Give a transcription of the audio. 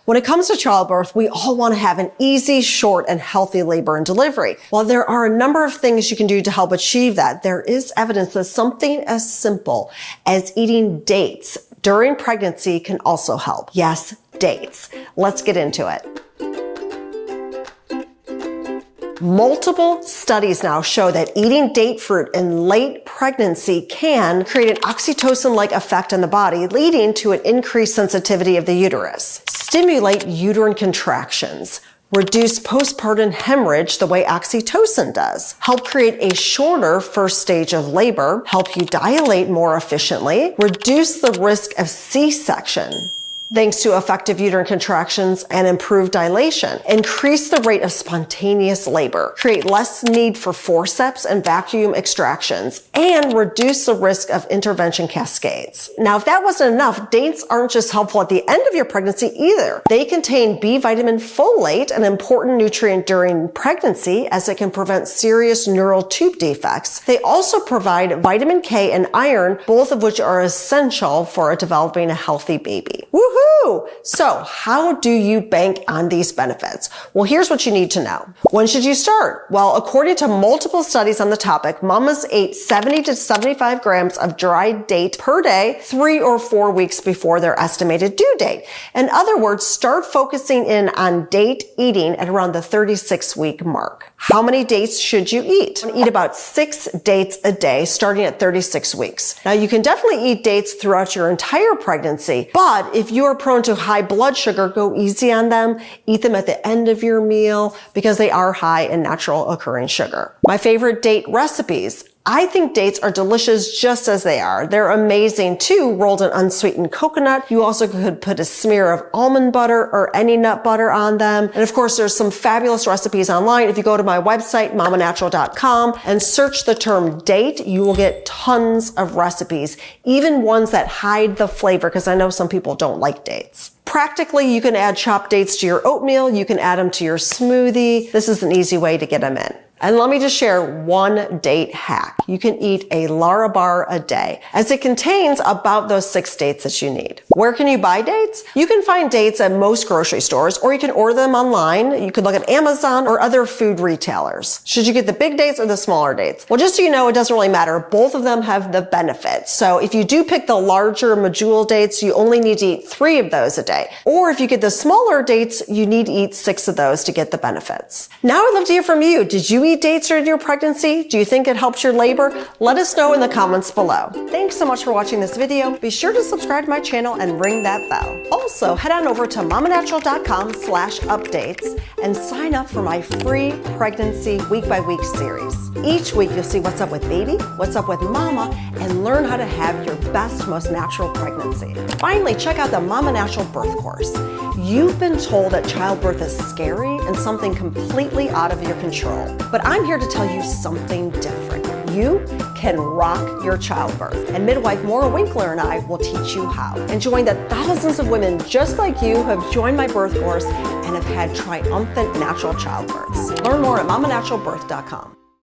When it comes to childbirth, we all want to have an easy, short, and healthy labor and delivery. While there are a number of things you can do to help achieve that, there is evidence that something as simple as eating dates during pregnancy can also help. Yes, dates. Let's get into it. Multiple studies now show that eating date fruit in late pregnancy can create an oxytocin-like effect in the body, leading to an increased sensitivity of the uterus, stimulate uterine contractions, reduce postpartum hemorrhage the way oxytocin does, help create a shorter first stage of labor, help you dilate more efficiently, reduce the risk of C-section, thanks to effective uterine contractions and improved dilation, increase the rate of spontaneous labor, create less need for forceps and vacuum extractions, and reduce the risk of intervention cascades. Now, if that wasn't enough, dates aren't just helpful at the end of your pregnancy either. They contain B vitamin folate, an important nutrient during pregnancy as it can prevent serious neural tube defects. They also provide vitamin K and iron, both of which are essential for developing a healthy baby. Woohoo! So how do you bank on these benefits? Well, here's what you need to know. When should you start? Well, according to multiple studies on the topic, mamas ate 70 to 75 grams of dried date per day 3 or 4 weeks before their estimated due date. In other words, start focusing in on date eating at around the 36-week mark. How many dates should you eat? Eat about 6 dates a day starting at 36 weeks. Now, you can definitely eat dates throughout your entire pregnancy, but if you are prone to high blood sugar, go easy on them. Eat them at the end of your meal because they are high in natural occurring sugar. My favorite date recipes. I think dates are delicious just as they are. They're amazing too, rolled in unsweetened coconut. You also could put a smear of almond butter or any nut butter on them. And of course, there's some fabulous recipes online. If you go to my website, mamanatural.com, and search the term date, you will get tons of recipes, even ones that hide the flavor, because I know some people don't like dates. Practically, you can add chopped dates to your oatmeal. You can add them to your smoothie. This is an easy way to get them in. And let me just share one date hack. You can eat a Larabar a day, as it contains about those 6 dates that you need. Where can you buy dates? You can find dates at most grocery stores, or you can order them online. You could look at Amazon or other food retailers. Should you get the big dates or the smaller dates? Well, just so you know, it doesn't really matter. Both of them have the benefits. So if you do pick the larger medjool dates, you only need to eat 3 of those a day. Or if you get the smaller dates, you need to eat 6 of those to get the benefits. Now I'd love to hear from you. Did you eat dates during your pregnancy? Do you think it helps your labor? Let us know in the comments below. Thanks so much for watching this video. Be sure to subscribe to my channel and ring that bell. Also, head on over to mamanatural.com/updates and sign up for my free pregnancy week-by-week series. Each week, you'll see what's up with baby, what's up with mama, and learn how to have your best, most natural pregnancy. Finally, check out the Mama Natural Birth Course. You've been told that childbirth is scary and something completely out of your control. But I'm here to tell you something different. You can rock your childbirth. And midwife Maura Winkler and I will teach you how. And join the thousands of women just like you who have joined my birth course and have had triumphant natural childbirths. Learn more at mamanaturalbirth.com.